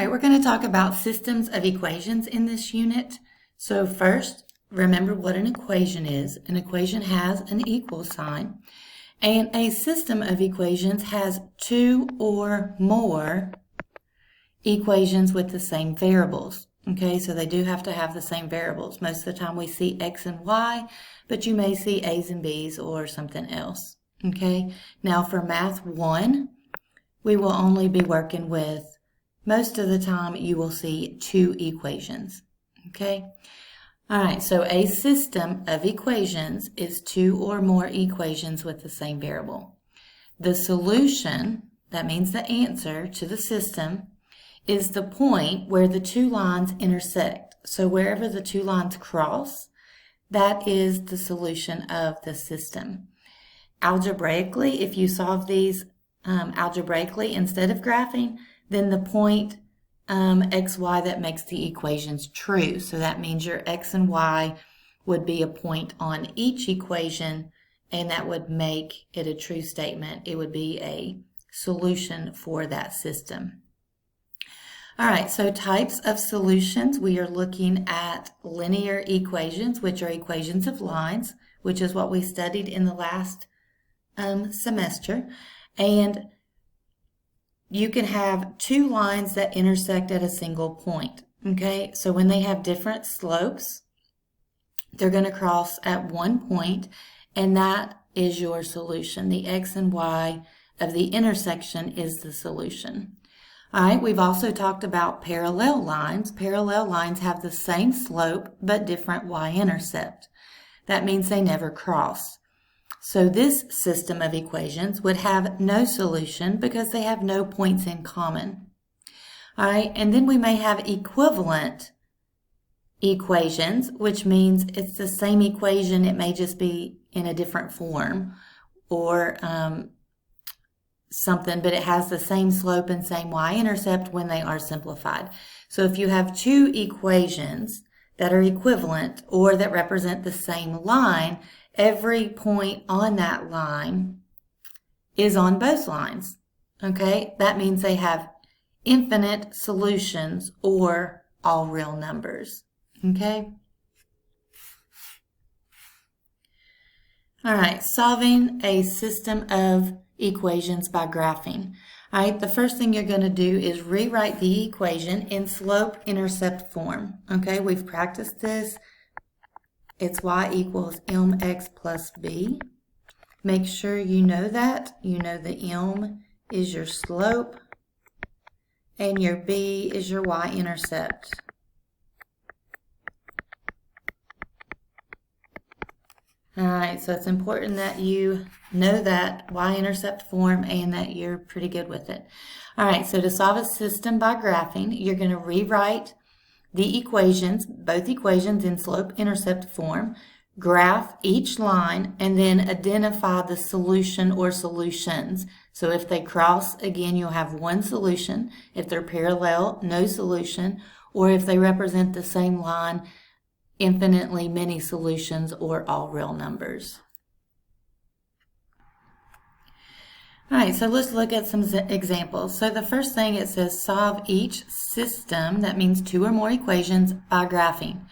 right, we're going to talk about systems of equations in this unit. So first, remember what an equation is. An equation has an equal sign, and a system of equations has two or more equations with the same variables. Okay, so they do have to have the same variables. Most of the time we see x and y, but you may see a's and b's or something else. Okay, now for Math 1, we will only be working with, most of the time you will see two equations. Okay, all right, so a system of equations is two or more equations with the same variable. The solution, that means the answer to the system, is the point where the two lines intersect. So wherever the two lines cross, that is the solution of the system. Algebraically, if you solve these algebraically instead of graphing, then the point xy that makes the equations true. So that means your x and y would be a point on each equation, and that would make it a true statement. It would be a solution for that system. All right, so types of solutions. We are looking at linear equations, which are equations of lines, which is what we studied in the last semester. And you can have two lines that intersect at a single point. Okay, so when they have different slopes, they're going to cross at one point, and that is your solution. The x and y of the intersection is the solution. All right, we've also talked about parallel lines. Parallel lines have the same slope but different y-intercept. That means they never cross. So this system of equations would have no solution because they have no points in common. All right, and then we may have equivalent equations, which means it's the same equation, it may just be in a different form or something, but it has the same slope and same y-intercept when they are simplified. So if you have two equations that are equivalent or that represent the same line, every point on that line is on both lines. Okay, that means they have infinite solutions or all real numbers. Okay. All right, solving a system of equations by graphing. All right, the first thing you're going to do is rewrite the equation in slope-intercept form. Okay, we've practiced this. It's y equals mx plus b. Make sure you know that. You know the m is your slope and your b is your y-intercept. All right, so it's important that you know that y-intercept form and that you're pretty good with it. All right, so to solve a system by graphing, you're going to rewrite the equations, both equations in slope-intercept form, graph each line, and then identify the solution or solutions. So if they cross, again, you'll have one solution. If they're parallel, no solution. Or if they represent the same line, infinitely many solutions or all real numbers. All right, so let's look at some examples. So the first thing, it says solve each system, that means two or more equations, by graphing.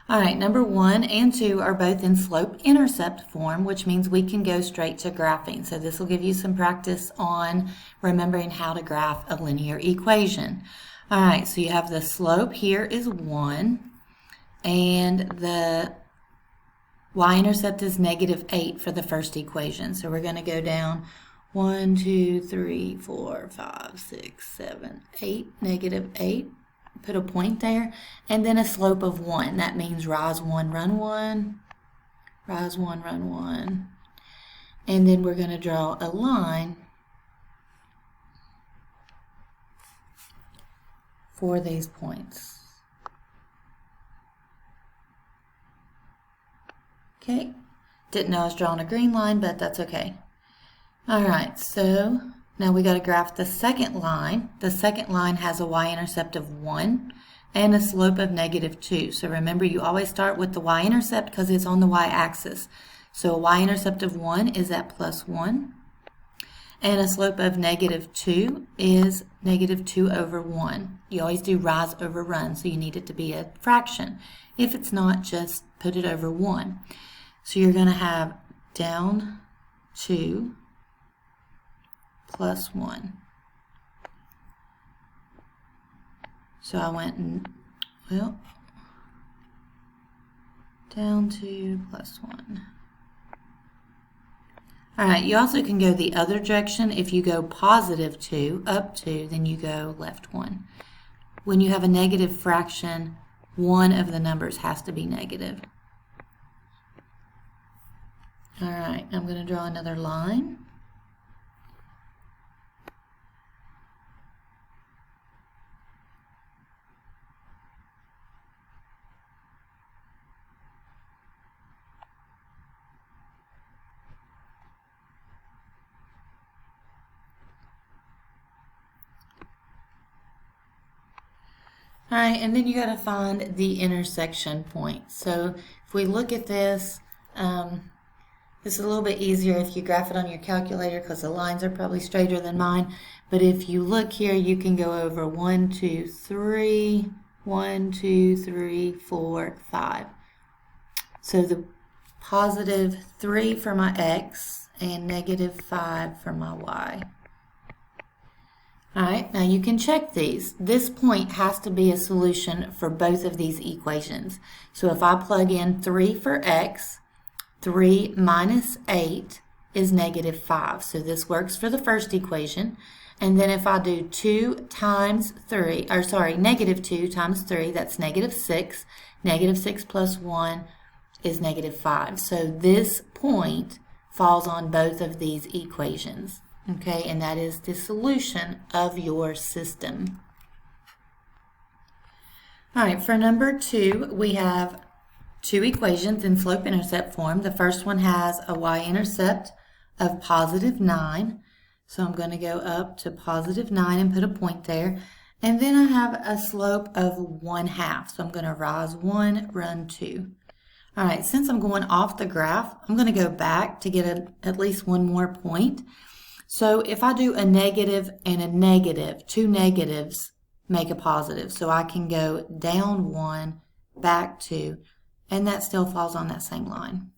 All right, number 1 and 2 are both in slope-intercept form, which means we can go straight to graphing. So this will give you some practice on remembering how to graph a linear equation. All right, so you have the slope here is 1. And the y-intercept is -8 for the first equation. So we're going to go down 1, 2, 3, 4, 5, 6, 7, 8, -8. Put a point there. And then a slope of 1. That means rise 1, run 1. Rise 1, run 1. And then we're going to draw a line for these points. Okay, didn't know I was drawing a green line, but that's okay. All right, so now we got to graph the second line. The second line has a y-intercept of 1 and a slope of -2. So remember, you always start with the y-intercept because it's on the y-axis. So a y-intercept of 1 is at +1. And a slope of -2 is -2 over 1. You always do rise over run, so you need it to be a fraction. If it's not, just put it over 1. So you're going to have down 2 plus 1. So I went and, well, down 2 plus 1. All right, you also can go the other direction. If you go +2, up 2, then you go left 1. When you have a negative fraction, one of the numbers has to be negative. All right, I'm going to draw another line. All right, and then you got to find the intersection point. So if we look at this, this is a little bit easier if you graph it on your calculator because the lines are probably straighter than mine. But if you look here, you can go over 1, 2, 3, 1, 2, 3, 4, 5. So the +3 for my x and -5 for my y. All right, now you can check these. This point has to be a solution for both of these equations. So if I plug in 3 for x, 3 minus 8 is -5. So this works for the first equation. And then if I do 2 times 3, or sorry, -2 times 3, that's -6. -6 plus 1 is -5. So this point falls on both of these equations. Okay, and that is the solution of your system. All right, for number 2, we have two equations in slope-intercept form. The first one has a y-intercept of +9. So I'm going to go up to +9 and put a point there. And then I have a slope of 1/2. So I'm going to rise 1, run 2. All right, since I'm going off the graph, I'm going to go back to get at least one more point. So if I do a negative and a negative, two negatives make a positive. So I can go down 1, back 2, and that still falls on that same line.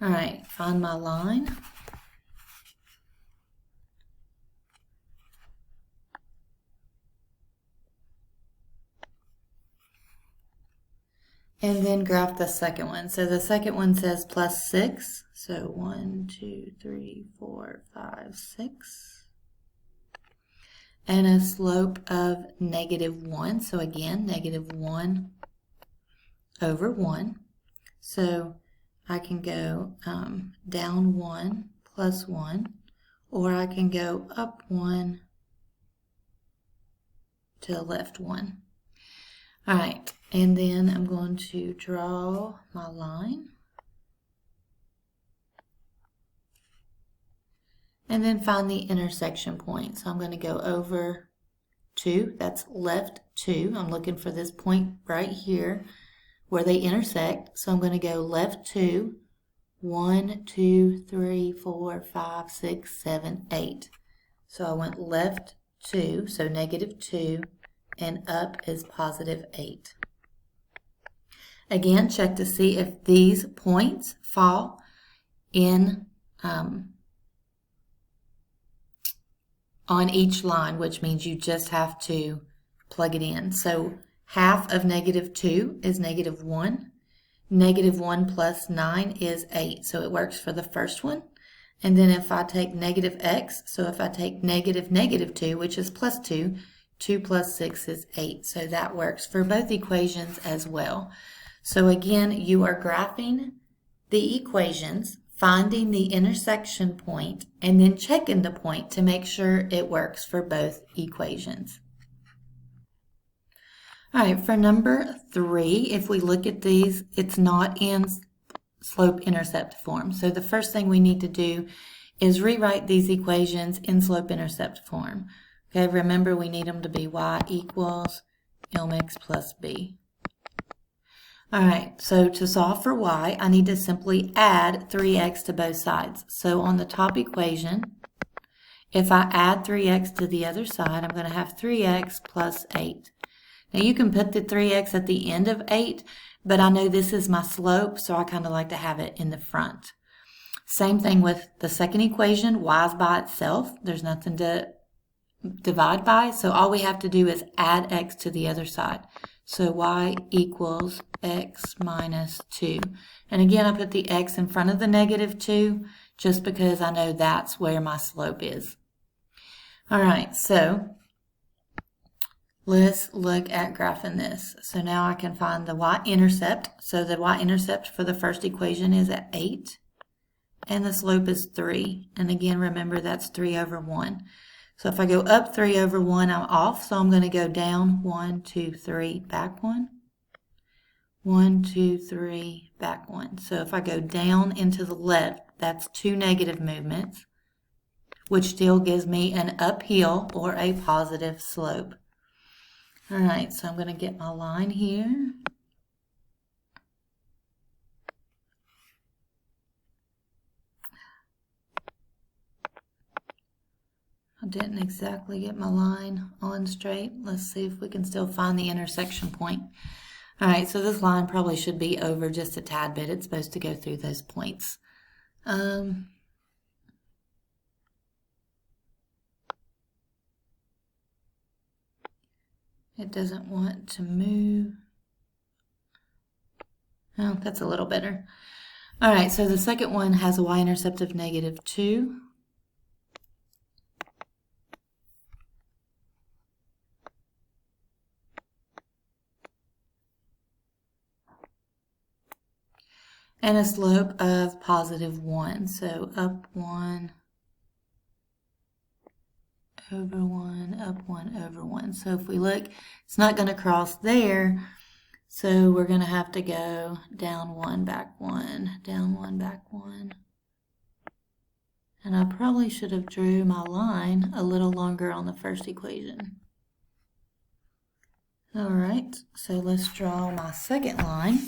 All right, find my line. And then graph the second one. So the second one says +6. So 1, 2, 3, 4, 5, 6. And a slope of -1. So again, -1 over 1. So I can go down 1 plus 1. Or I can go up 1 to the left 1. All right, and then I'm going to draw my line. And then find the intersection point. So I'm going to go over 2, that's left 2. I'm looking for this point right here where they intersect. So I'm going to go left 2, 1, 2, 3, 4, 5, 6, 7, 8. So I went left 2, so -2. And up is +8. Again, check to see if these points fall in on each line, which means you just have to plug it in. So half of -2 is -1. -1 plus 9 is 8. So it works for the first one. And then if I take -x, so if I take -2, which is +2, 2 plus 6 is 8. So that works for both equations as well. So again, you are graphing the equations, finding the intersection point, and then checking the point to make sure it works for both equations. All right, for number 3, if we look at these, it's not in slope-intercept form. So the first thing we need to do is rewrite these equations in slope-intercept form. Okay, remember we need them to be y equals mx plus b. All right, so to solve for y, I need to simply add 3x to both sides. So on the top equation, If I add 3x to the other side, I'm going to have 3x plus 8. Now you can put the 3x at the end of 8, but I know this is my slope, so I kind of like to have it in the front. Same thing with the second equation, y is by itself. There's nothing to divide by, so all we have to do is add x to the other side. So y equals x minus 2. And again, I put the x in front of the negative 2 just because I know that's where my slope is. All right, so let's look at graphing this. So now I can find the y-intercept. So the y-intercept for the first equation is at 8, and the slope is 3. And again, remember that's 3 over 1. So if I go up 3 over 1, I'm off. So I'm going to go down 1, 2, 3, back 1. 1, 2, 3, back 1. So if I go down into the left, that's 2 negative movements, which still gives me an uphill or a positive slope. All right, so I'm going to get my line here. I didn't exactly get my line on straight. Let's see if we can still find the intersection point. All right, so this line probably should be over just a tad bit. It's supposed to go through those points. It doesn't want to move. Oh, that's a little better. All right, so the second one has a y-intercept of negative 2. And a slope of positive 1. So up 1 over 1, up 1 over 1. So if we look, it's not going to cross there. So we're going to have to go down 1, back 1, down 1, back 1. And I probably should have drew my line a little longer on the first equation. All right, so let's draw my second line.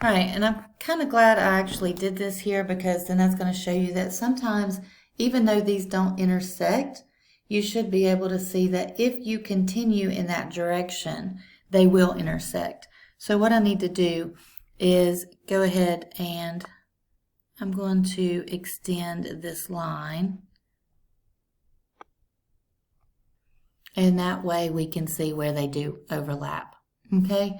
All right, and I'm kind of glad I actually did this here, because then that's going to show you that sometimes, even though these don't intersect, you should be able to see that if you continue in that direction, they will intersect. So what I need to do is go ahead and I'm going to extend this line. And that way we can see where they do overlap. Okay?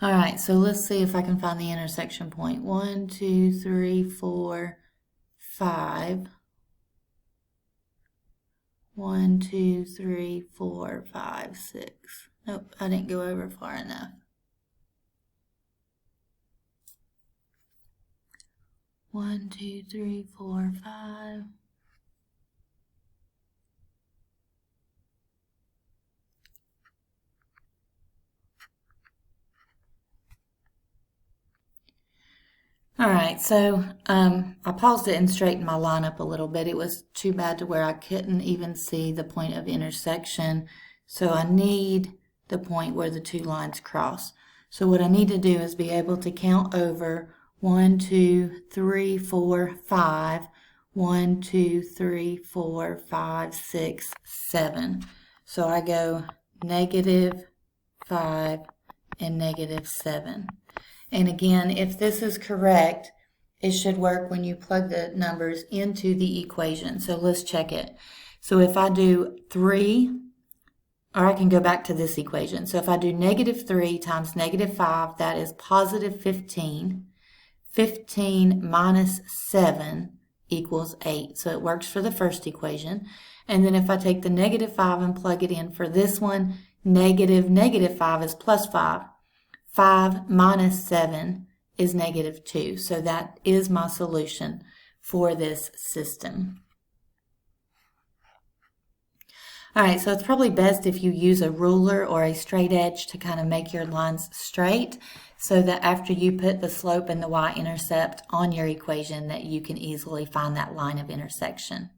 All right, so let's see if I can find the intersection point. 1, 2, 3, 4, 5. 1, 2, 3, 4, 5, 6. Nope, I didn't go over far enough. 1, 2, 3, 4, 5. All right, so I paused it and straightened my line up a little bit. It was too bad to where I couldn't even see the point of intersection. So I need the point where the two lines cross. So what I need to do is be able to count over 1, 2, 3, 4, 5. 1, 2, 3, 4, 5, 6, 7. So I go negative 5 and negative 7. And again, if this is correct, it should work when you plug the numbers into the equation. So let's check it. So if I do 3, or I can go back to this equation. So if I do negative 3 times negative 5, that is positive 15. 15 minus 7 equals 8. So it works for the first equation. And then if I take the negative 5 and plug it in for this one, negative 5 is plus 5. 5 minus 7 is negative 2. So that is my solution for this system. All right, so it's probably best if you use a ruler or a straight edge to kind of make your lines straight, so that after you put the slope and the y-intercept on your equation, that you can easily find that line of intersection.